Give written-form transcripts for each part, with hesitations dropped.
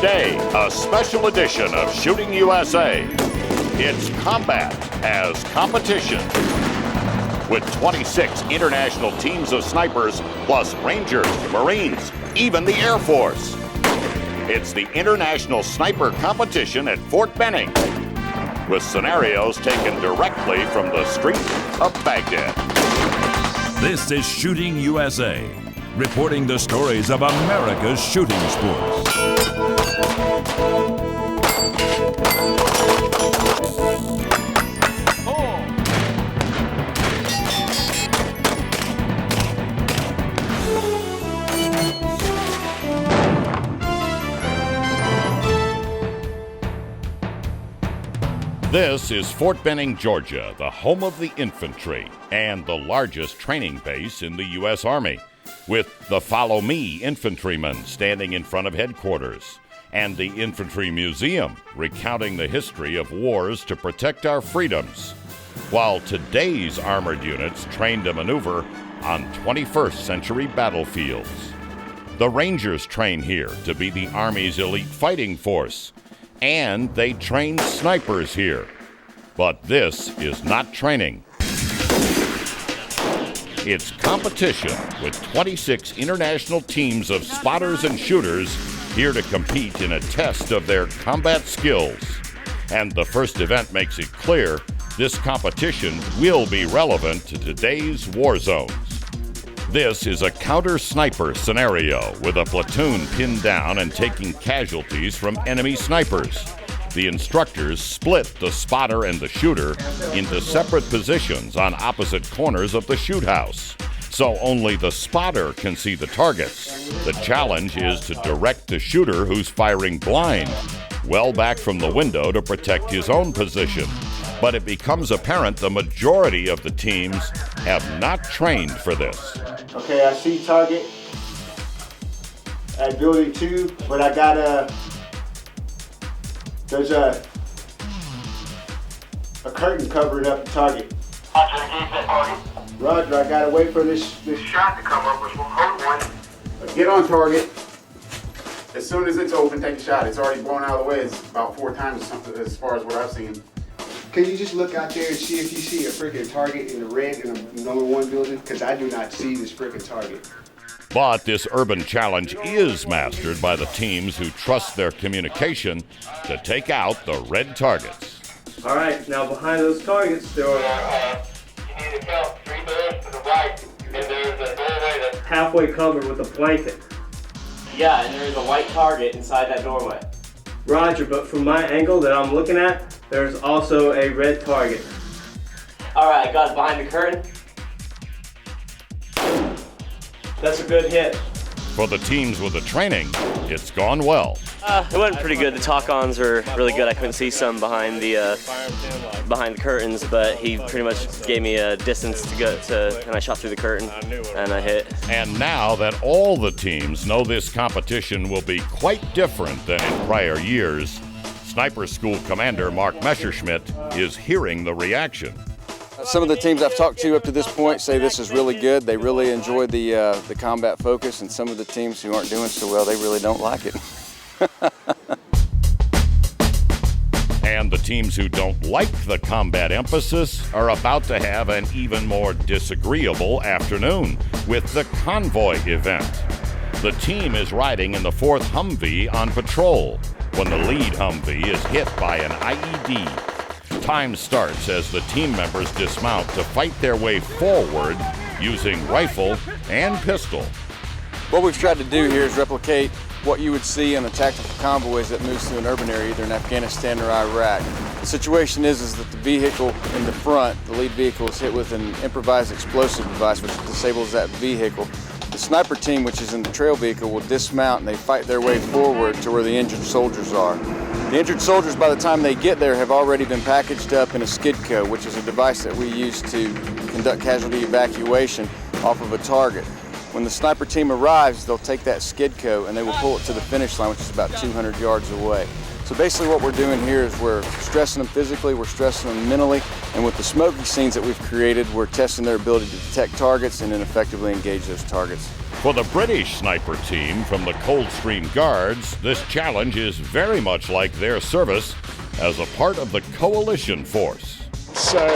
Today, a special edition of Shooting USA. It's combat as competition. With 26 international teams of snipers, plus Rangers, Marines, even the Air Force. It's the International Sniper Competition at Fort Benning, with scenarios taken directly from the streets of Baghdad. This is Shooting USA, reporting the stories of America's shooting sports. This is Fort Benning, Georgia, the home of the infantry and the largest training base in the U.S. Army, with the Follow Me infantrymen standing in front of headquarters, and the Infantry Museum recounting the history of wars to protect our freedoms, while today's armored units train to maneuver on 21st century battlefields. The Rangers train here to be the Army's elite fighting force, and they train snipers here. But this is not training. It's competition with 26 international teams of spotters and shooters here to compete in a test of their combat skills. And the first event makes it clear this competition will be relevant to today's war zones. This is a counter-sniper scenario with a platoon pinned down and taking casualties from enemy snipers. The instructors split the spotter and the shooter into separate positions on opposite corners of the shoot house, so only the spotter can see the targets. The challenge is to direct the shooter who's firing blind, well back from the window to protect his own position. But it becomes apparent the majority of the teams have not trained for this. Okay, I see target at building 2, but I got there's a curtain covering up the target. Roger, I gotta wait for this shot to come up. Hold one. Get on target. As soon as it's open, take a shot. It's already blown out of the way. It's about 4 times something as far as what I've seen. Can you just look out there and see if you see a freaking target in the red in the number 1 building? Because I do not see this freaking target. But this urban challenge is mastered by the teams who trust their communication to take out the red targets. All right, now behind those targets, there are you need to count 3 doors to the right, and there's a doorway that's halfway covered with a blanket. Yeah, and there's a white target inside that doorway. Roger, but from my angle that I'm looking at, there's also a red target. All right, I got it behind the curtain. That's a good hit. For the teams with the training, it's gone well. It went pretty good. The talk-ons were really good. I couldn't see some behind the curtains, but he pretty much gave me a distance to go to, and I shot through the curtain, and I hit. And now that all the teams know this competition will be quite different than in prior years, Sniper School Commander Mark Messerschmidt is hearing the reaction. Some of the teams I've talked to up to this point say this is really good. They really enjoy the combat focus, and some of the teams who aren't doing so well, they really don't like it. And the teams who don't like the combat emphasis are about to have an even more disagreeable afternoon with the convoy event. The team is riding in the 4th Humvee on patrol when the lead Humvee is hit by an IED. Time starts as the team members dismount to fight their way forward using rifle and pistol. What we've tried to do here is replicate what you would see on the tactical convoys that moves through an urban area, either in Afghanistan or Iraq. The situation is that the vehicle in the front, the lead vehicle, is hit with an improvised explosive device which disables that vehicle. The sniper team, which is in the trail vehicle, will dismount and they fight their way forward to where the injured soldiers are. The injured soldiers, by the time they get there, have already been packaged up in a skidco, which is a device that we use to conduct casualty evacuation off of a target. When the sniper team arrives, they'll take that skidco and they will pull it to the finish line, which is about 200 yards away. So basically what we're doing here is we're stressing them physically, we're stressing them mentally, and with the smoky scenes that we've created, we're testing their ability to detect targets and then effectively engage those targets. For the British sniper team from the Coldstream Guards, this challenge is very much like their service as a part of the coalition force. So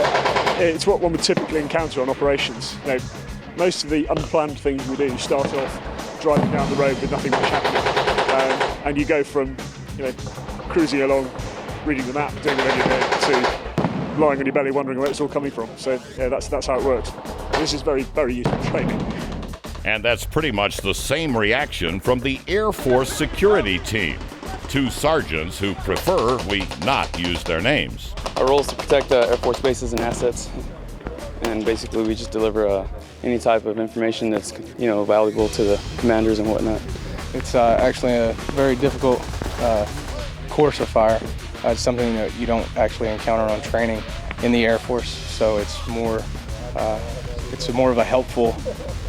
it's what one would typically encounter on operations. You know, most of the unplanned things we do start off driving down the road with nothing much happening, and you go from, you know, cruising along, reading the map, doing it on your head, to lying on your belly wondering where it's all coming from. So yeah, that's how it works. This is very, very useful training. And that's pretty much the same reaction from the Air Force security team. 2 sergeants who prefer we not use their names. Our role is to protect Air Force bases and assets, and basically we just deliver any type of information that's, you know, valuable to the commanders and whatnot. It's actually a very difficult course of fire. It's something that you don't actually encounter on training in the Air Force, so it's more of a helpful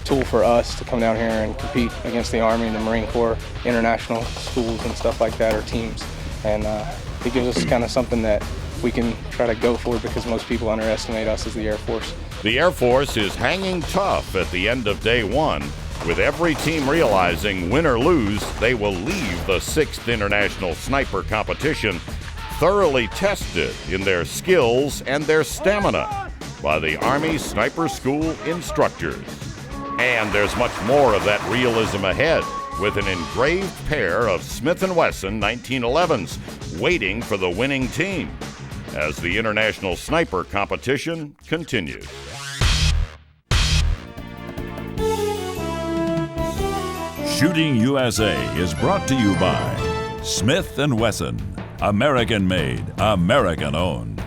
tool for us to come down here and compete against the Army and the Marine Corps, international schools and stuff like that, or teams. And it gives us kind of something that we can try to go for, because most people underestimate us as the Air Force. The Air Force is hanging tough at the end of day 1, with every team realizing win or lose, they will leave the 6th International Sniper Competition thoroughly tested in their skills and their stamina by the Army Sniper School instructors. And there's much more of that realism ahead, with an engraved pair of Smith & Wesson 1911s waiting for the winning team as the International Sniper Competition continues. Shooting USA is brought to you by Smith & Wesson, American-made, American-owned.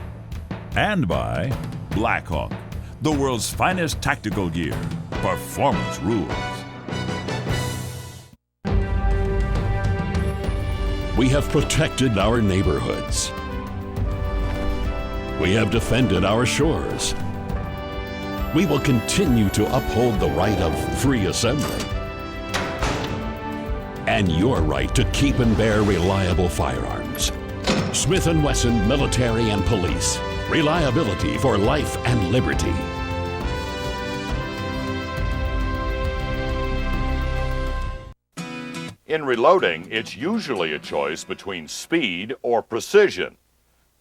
And by Blackhawk, the world's finest tactical gear. Performance rules. We have protected our neighborhoods. We have defended our shores. We will continue to uphold the right of free assembly and your right to keep and bear reliable firearms. Smith & Wesson Military and Police. Reliability for life and liberty. In reloading, it's usually a choice between speed or precision.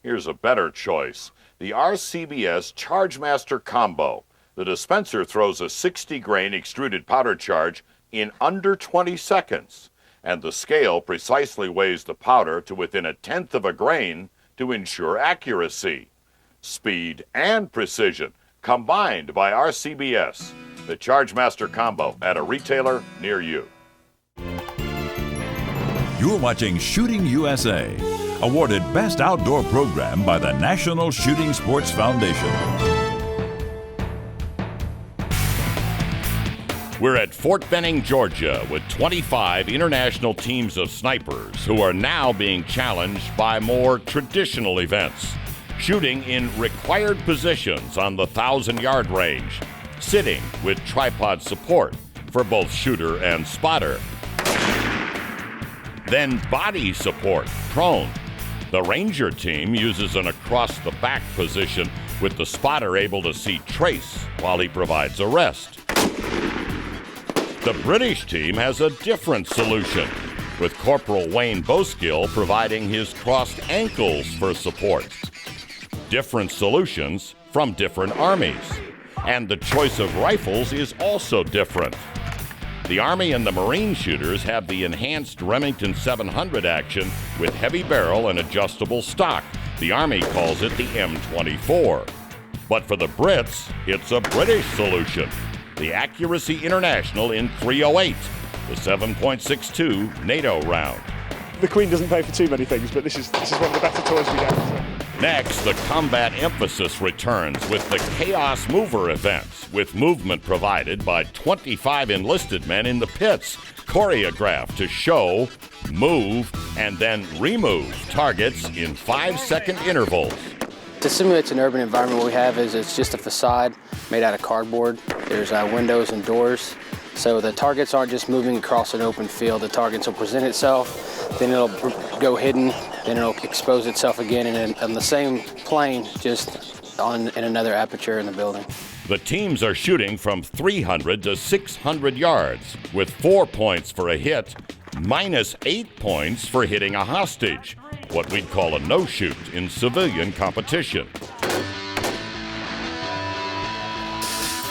Here's a better choice: the RCBS Chargemaster Combo. The dispenser throws a 60-grain extruded powder charge in under 20 seconds, and the scale precisely weighs the powder to within 1/10 of a grain to ensure accuracy. Speed and precision combined by RCBS. The Chargemaster Combo at a retailer near you. You're watching Shooting USA, awarded Best Outdoor Program by the National Shooting Sports Foundation. We're at Fort Benning, Georgia, with 25 international teams of snipers who are now being challenged by more traditional events. Shooting in required positions on the 1,000-yard range, sitting with tripod support for both shooter and spotter. Then body support, prone. The Ranger team uses an across-the-back position with the spotter able to see trace while he provides a rest. The British team has a different solution, with Corporal Wayne Boskill providing his crossed ankles for support. Different solutions from different armies, and the choice of rifles is also different. The Army and the Marine shooters have the enhanced Remington 700 action with heavy barrel and adjustable stock. The Army calls it the M24. But for the Brits, it's a British solution, the Accuracy International in .308, the 7.62 NATO round. The Queen doesn't pay for too many things, but this is one of the better toys we get. So. Next, the combat emphasis returns with the Chaos Mover events, with movement provided by 25 enlisted men in the pits, choreographed to show, move, and then remove targets in 5-second intervals. To simulate an urban environment, what we have is it's just a facade made out of cardboard. There's windows and doors, So the targets aren't just moving across an open field. The targets will present itself, then it'll go hidden, then it'll expose itself again on the same plane, just in another aperture in the building. The teams are shooting from 300 to 600 yards, with 4 points for a hit, minus 8 points for hitting a hostage, what we'd call a no-shoot in civilian competition.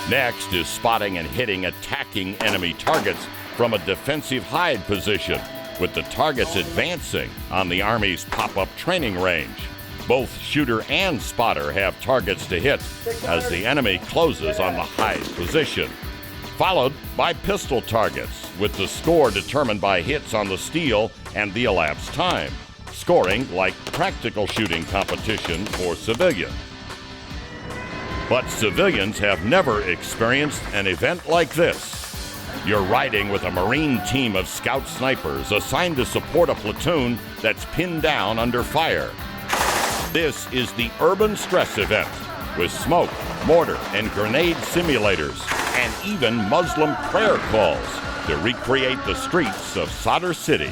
Next is spotting and hitting attacking enemy targets from a defensive hide position, with the targets advancing on the Army's pop-up training range. Both shooter and spotter have targets to hit as the enemy closes on the hide position, followed by pistol targets, with the score determined by hits on the steel and the elapsed time, scoring like practical shooting competition for civilians. But civilians have never experienced an event like this. You're riding with a Marine team of scout snipers assigned to support a platoon that's pinned down under fire. This is the Urban Stress event, with smoke, mortar, and grenade simulators, and even Muslim prayer calls to recreate the streets of Sadr City.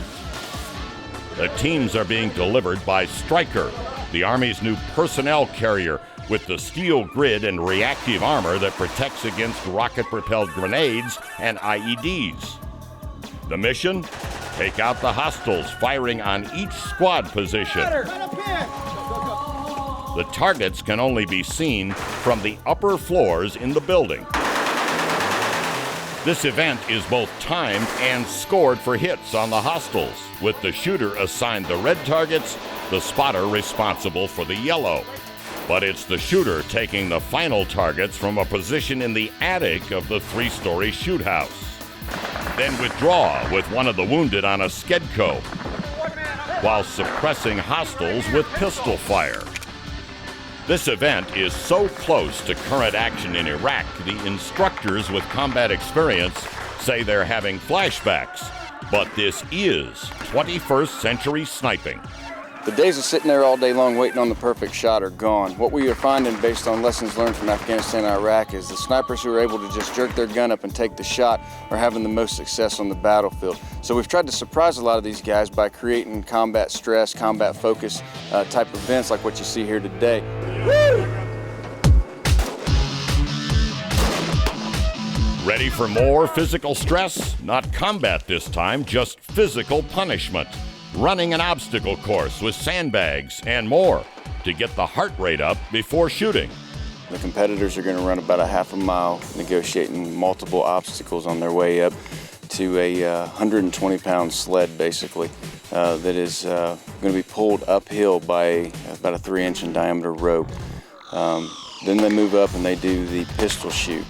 The teams are being delivered by Stryker, the Army's new personnel carrier, with the steel grid and reactive armor that protects against rocket-propelled grenades and IEDs. The mission? Take out the hostiles, firing on each squad position. The targets can only be seen from the upper floors in the building. This event is both timed and scored for hits on the hostiles, with the shooter assigned the red targets, the spotter responsible for the yellow. But it's the shooter taking the final targets from a position in the attic of the 3-story shoot house. Then withdraw with one of the wounded on a Skedco, while suppressing hostiles with pistol fire. This event is so close to current action in Iraq, the instructors with combat experience say they're having flashbacks. But this is 21st century sniping. The days of sitting there all day long waiting on the perfect shot are gone. What we are finding based on lessons learned from Afghanistan and Iraq is the snipers who are able to just jerk their gun up and take the shot are having the most success on the battlefield. So we've tried to surprise a lot of these guys by creating combat stress, combat focus type events like what you see here today. Woo! Ready for more physical stress? Not combat this time, just physical punishment. Running an obstacle course with sandbags and more to get the heart rate up before shooting. The competitors are going to run about a half a mile negotiating multiple obstacles on their way up to a 120-pound sled, basically, that is going to be pulled uphill by about a 3-inch in diameter rope. Then they move up and they do the pistol shoot.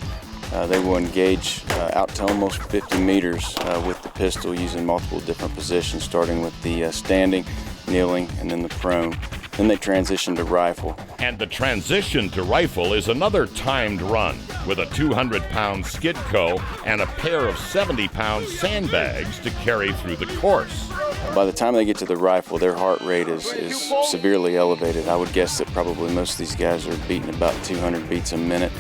They will engage out to almost 50 meters with the pistol using multiple different positions, starting with the standing, kneeling, and then the prone. Then they transition to rifle. And the transition to rifle is another timed run with a 200-pound Skidco and a pair of 70-pound sandbags to carry through the course. By the time they get to the rifle, their heart rate is severely elevated. I would guess that probably most of these guys are beating about 200 beats a minute.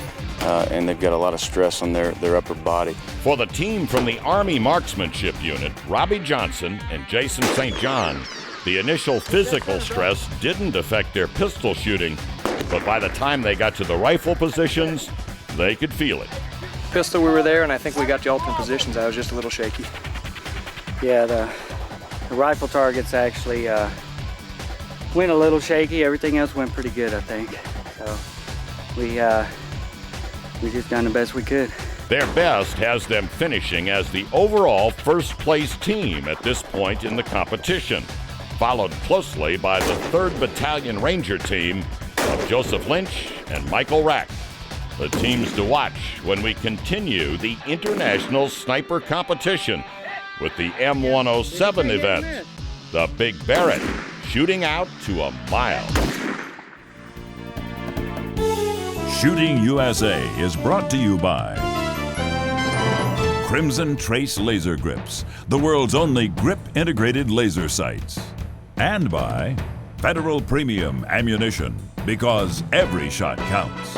And they've got a lot of stress on their upper body. For the team from the Army Marksmanship Unit, Robbie Johnson and Jason St. John, the initial physical stress didn't affect their pistol shooting, but by the time they got to the rifle positions, they could feel it. Pistol, we were there, and I think we got the alternate positions. I was just a little shaky. Yeah, the rifle targets actually went a little shaky. Everything else went pretty good, I think. So we just done the best we could. Their best has them finishing as the overall first-place team at this point in the competition, followed closely by the 3rd Battalion Ranger team of Joseph Lynch and Michael Rack. The teams to watch when we continue the international sniper competition with the M107 event, the Big Barrett, shooting out to a mile. Shooting USA is brought to you by Crimson Trace Laser Grips, the world's only grip-integrated laser sights. And by Federal Premium Ammunition, because every shot counts.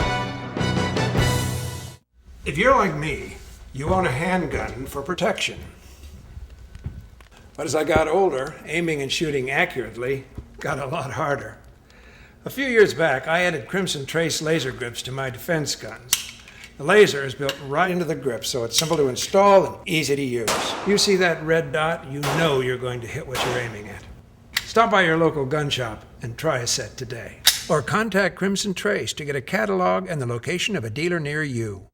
If you're like me, You own a handgun for protection. But as I got older, aiming and shooting accurately got a lot harder. A few years back, I added Crimson Trace laser grips to my defense guns. The laser is built right into the grip, so it's simple to install and easy to use. You see that red dot, you know you're going to hit what you're aiming at. Stop by your local gun shop and try a set today. Or contact Crimson Trace to get a catalog and the location of a dealer near you.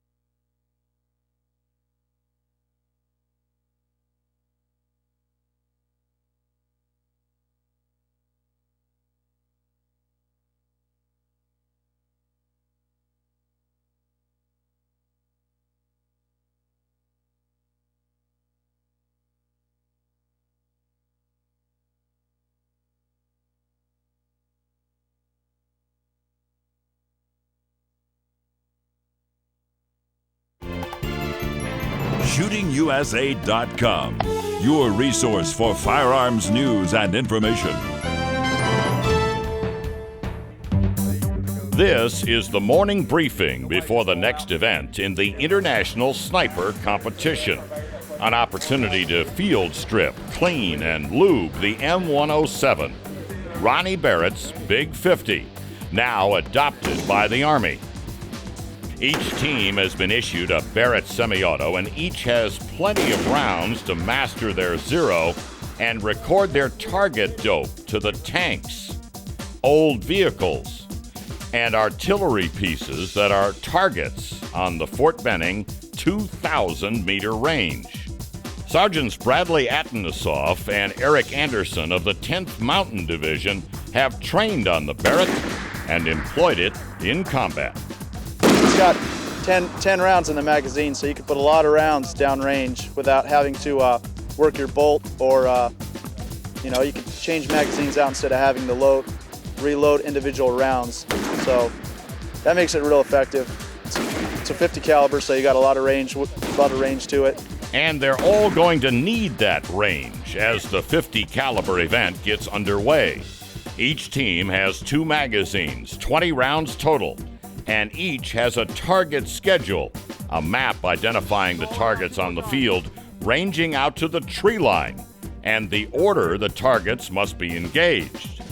ShootingUSA.com, your resource for firearms news and information. This is the morning briefing before the next event in the International Sniper Competition. An opportunity to field strip, clean, and lube the M107, Ronnie Barrett's Big 50, now adopted by the Army. Each team has been issued a Barrett semi-auto, and each has plenty of rounds to master their zero and record their target dope to the tanks, old vehicles, and artillery pieces that are targets on the Fort Benning 2,000-meter range. Sergeants Bradley Atanasoff and Eric Anderson of the 10th Mountain Division have trained on the Barrett and employed it in combat. It's got 10 rounds in the magazine, so you can put a lot of rounds downrange without having to work your bolt, or you can change magazines out instead of having to reload individual rounds. So that makes it real effective. It's a 50 caliber, so you got a lot of range to it. And they're all going to need that range as the 50 caliber event gets underway. Each team has 2 magazines, 20 rounds total, and each has a target schedule, a map identifying the targets on the field, ranging out to the tree line, and the order the targets must be engaged.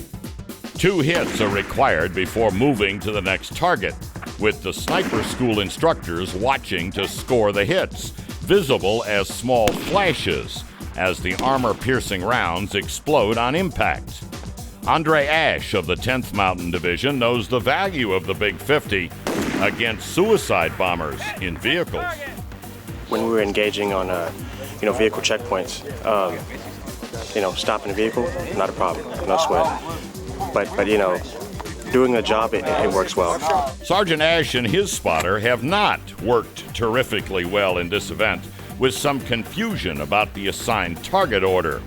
2 hits are required before moving to the next target, with the sniper school instructors watching to score the hits, visible as small flashes as the armor-piercing rounds explode on impact. Andre Ash of the 10th Mountain Division knows the value of the Big 50 against suicide bombers in vehicles. When we were engaging on, vehicle checkpoints, stopping a vehicle, not a problem, no sweat. But doing a job, it works well. Sergeant Ash and his spotter have not worked terrifically well in this event, with some confusion about the assigned target order.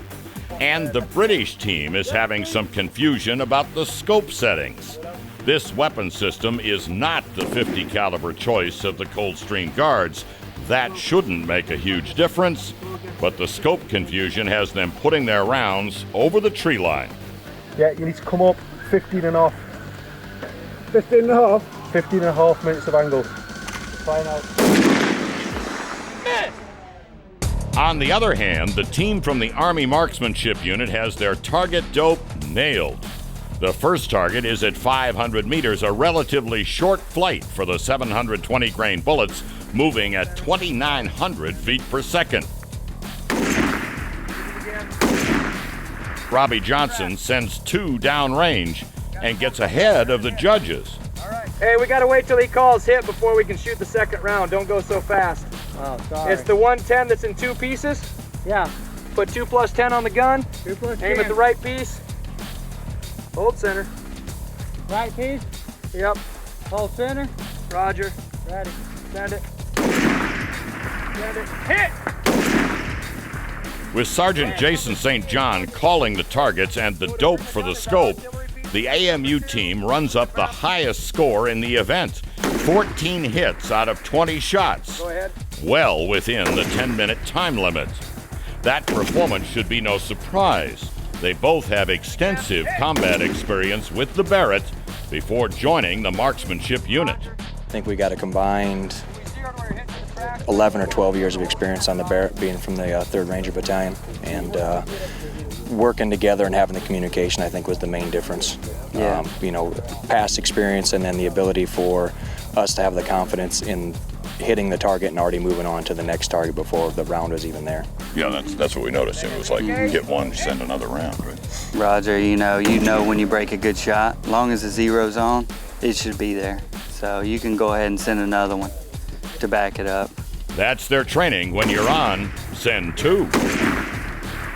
And the British team is having some confusion about the scope settings. This weapon system is not the 50 caliber choice of the Coldstream Guards. That shouldn't make a huge difference, but the scope confusion has them putting their rounds over the tree line. Yeah, you need to come up 15 and a half. 15 and a half? 15 and a half minutes of angle. Fine out. On the other hand, the team from the Army Marksmanship Unit has their target dope nailed. The first target is at 500 meters, a relatively short flight for the 720 grain bullets, moving at 2,900 feet per second. Robbie Johnson sends 2 downrange and gets ahead of the judges. Hey, we gotta wait till he calls hit before we can shoot the second round. Don't go so fast. Oh, sorry. It's the 110 that's in 2 pieces. Yeah. Put 2 plus 10 on the gun. 2 plus 10. Aim at the right piece. Hold center. Right piece? Yep. Hold center. Roger. Ready. Send it. Send it. Hit! With Sergeant Jason St. John calling the targets and the dope for the scope, the AMU team runs up the highest score in the event, 14 hits out of 20 shots, Go ahead. well within the 10-minute time limit. That performance should be no surprise. They both have extensive combat experience with the Barrett before joining the marksmanship unit. I think we got a combined 11 or 12 years of experience on the Barrett, being from the 3rd Ranger Battalion, and working together and having the communication, I think, was the main difference. Yeah. Past experience and then the ability for us to have the confidence in hitting the target and already moving on to the next target before the round was even there. Yeah, that's what we noticed. It was like get one, send another round, right? Roger, you know when you break a good shot, as long as the zero's on, it should be there. So you can go ahead and send another one to back it up. That's their training. When you're on, send 2.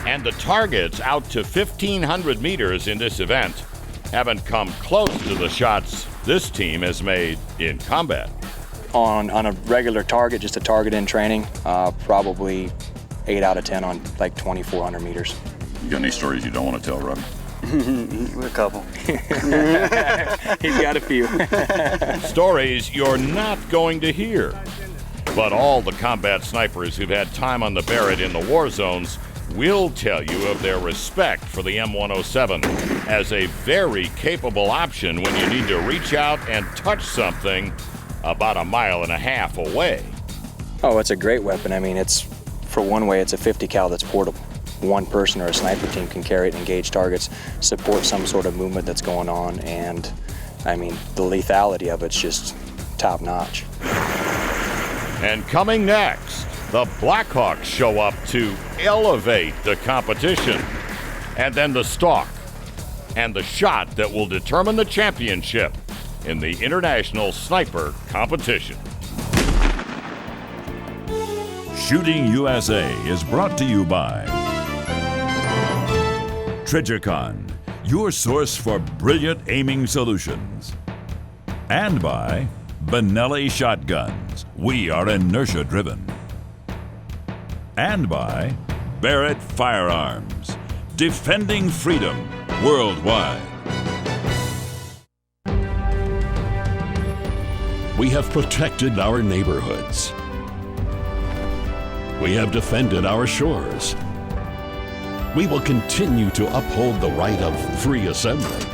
And the targets out to 1,500 meters in this event haven't come close to the shots this team has made in combat. On a regular target, just a target in training, probably 8 out of 10 on like 2,400 meters. You got any stories you don't want to tell, Rob? A couple. He's got a few. Stories you're not going to hear. But all the combat snipers who've had time on the Barrett in the war zones will tell you of their respect for the M107 as a very capable option when you need to reach out and touch something about 1.5 miles away. Oh, it's a great weapon. I mean, it's a 50 cal that's portable. One person or a sniper team can carry it and engage targets, support some sort of movement that's going on, and I mean, the lethality of it's just top notch. And coming next, the Blackhawks show up to elevate the competition. And then the stalk and the shot that will determine the championship in the International Sniper Competition. Shooting USA is brought to you by Trijicon, your source for brilliant aiming solutions. And by Benelli Shotguns. We are inertia driven. And by Barrett Firearms, defending freedom worldwide. We have protected our neighborhoods. We have defended our shores. We will continue to uphold the right of free assembly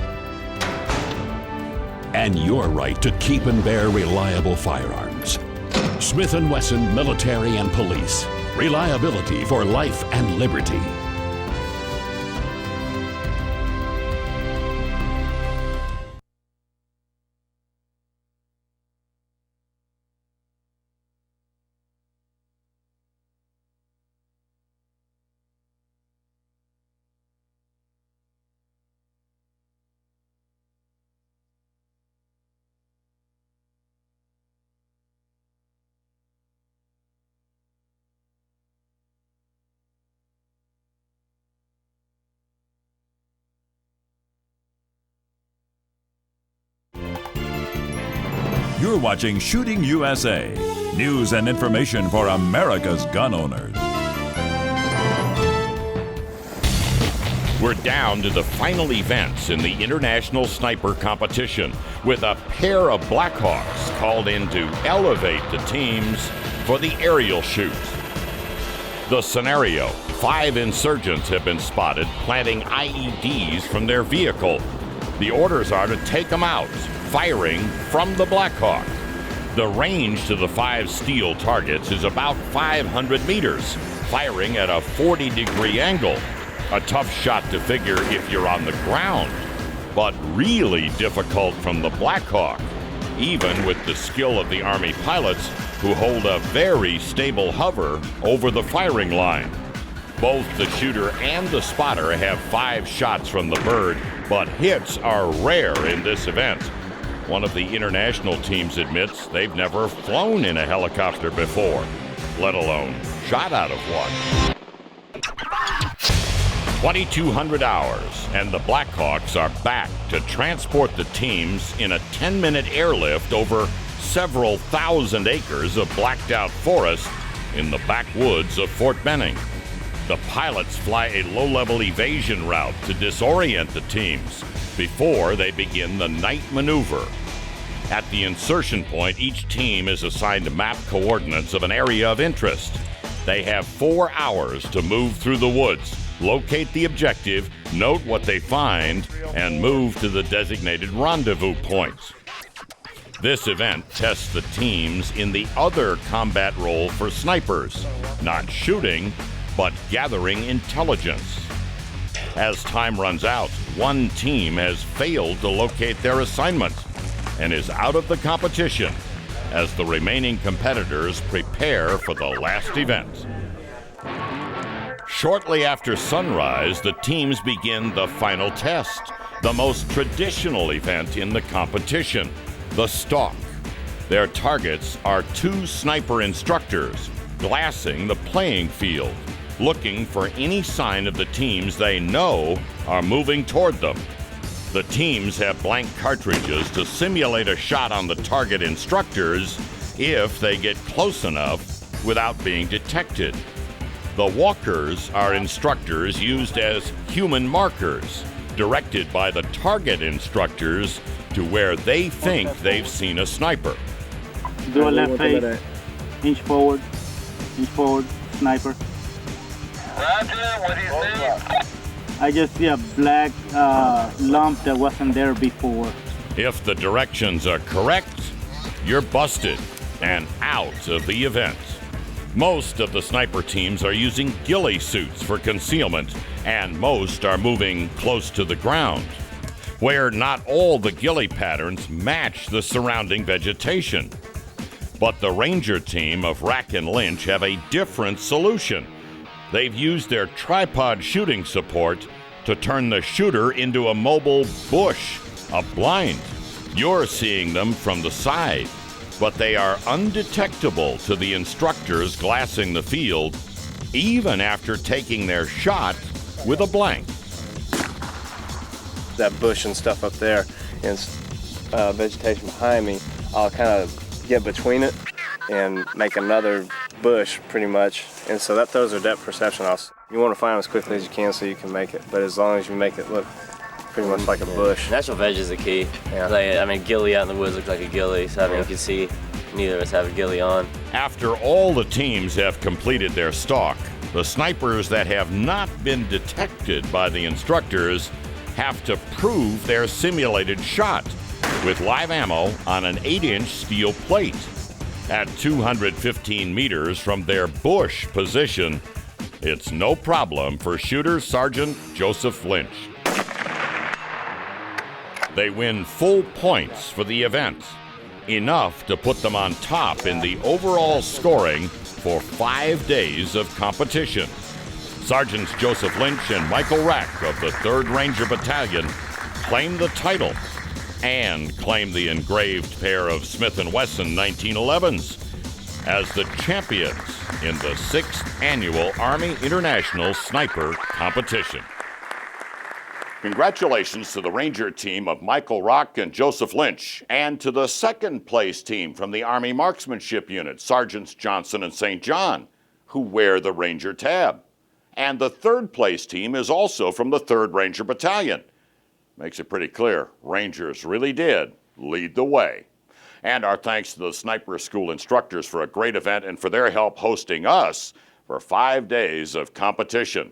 and your right to keep and bear reliable firearms. Smith & Wesson Military and Police. Reliability for life and liberty. You're watching Shooting USA, news and information for America's gun owners. We're down to the final events in the International Sniper Competition with a pair of Blackhawks called in to elevate the teams for the aerial shoot. The scenario: 5 insurgents have been spotted planting IEDs from their vehicle. The orders are to take them out, firing from the Blackhawk. The range to the 5 steel targets is about 500 meters, firing at a 40-degree angle. A tough shot to figure if you're on the ground, but really difficult from the Blackhawk, even with the skill of the Army pilots who hold a very stable hover over the firing line. Both the shooter and the spotter have 5 shots from the bird, but hits are rare in this event. One of the international teams admits they've never flown in a helicopter before, let alone shot out of one. 2,200 hours, and the Blackhawks are back to transport the teams in a 10-minute airlift over several thousand acres of blacked-out forest in the backwoods of Fort Benning. The pilots fly a low-level evasion route to disorient the teams before they begin the night maneuver. At the insertion point, each team is assigned map coordinates of an area of interest. They have 4 hours to move through the woods, locate the objective, note what they find, and move to the designated rendezvous points. This event tests the teams in the other combat role for snipers, not shooting, but gathering intelligence. As time runs out, one team has failed to locate their assignment and is out of the competition as the remaining competitors prepare for the last event. Shortly after sunrise, the teams begin the final test, the most traditional event in the competition, the stalk. Their targets are 2 sniper instructors glassing the playing field, looking for any sign of the teams they know are moving toward them. The teams have blank cartridges to simulate a shot on the target instructors if they get close enough without being detected. The walkers are instructors used as human markers, directed by the target instructors to where they think they've seen a sniper. Do a left face, inch forward, sniper. Roger, what do you see? I just see a black lump that wasn't there before. If the directions are correct, you're busted and out of the event. Most of the sniper teams are using ghillie suits for concealment, and most are moving close to the ground, where not all the ghillie patterns match the surrounding vegetation. But the Ranger team of Rack and Lynch have a different solution. They've used their tripod shooting support to turn the shooter into a mobile bush, a blind. You're seeing them from the side, but they are undetectable to the instructors glassing the field, even after taking their shot with a blank. That bush and stuff up there and vegetation behind me, I'll kind of get between it and make another bush pretty much. And so that throws a depth perception off. You want to find them as quickly as you can so you can make it, but as long as you make it look pretty much like a bush. Natural veg is the key. Yeah. Like, ghillie out in the woods looks like a ghillie, so you can see neither of us have a ghillie on. After all the teams have completed their stalk, the snipers that have not been detected by the instructors have to prove their simulated shot with live ammo on an 8-inch steel plate. At 215 meters from their bush position, it's no problem for Shooter Sergeant Joseph Lynch. They win full points for the event, enough to put them on top in the overall scoring for 5 days of competition. Sergeants Joseph Lynch and Michael Rack of the 3rd Ranger Battalion claim the title and claim the engraved pair of Smith & Wesson 1911s as the champions in the 6th Annual Army International Sniper Competition. Congratulations to the Ranger team of Michael Rack and Joseph Lynch, and to the 2nd place team from the Army Marksmanship Unit, Sergeants Johnson and St. John, who wear the Ranger tab. And the 3rd place team is also from the 3rd Ranger Battalion. Makes it pretty clear, Rangers really did lead the way. And our thanks to the Sniper School instructors for a great event and for their help hosting us for 5 days of competition.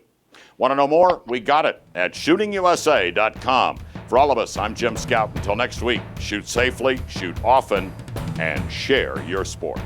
Want to know more? We got it at shootingusa.com. For all of us, I'm Jim Scout. Until next week, shoot safely, shoot often, and share your sport.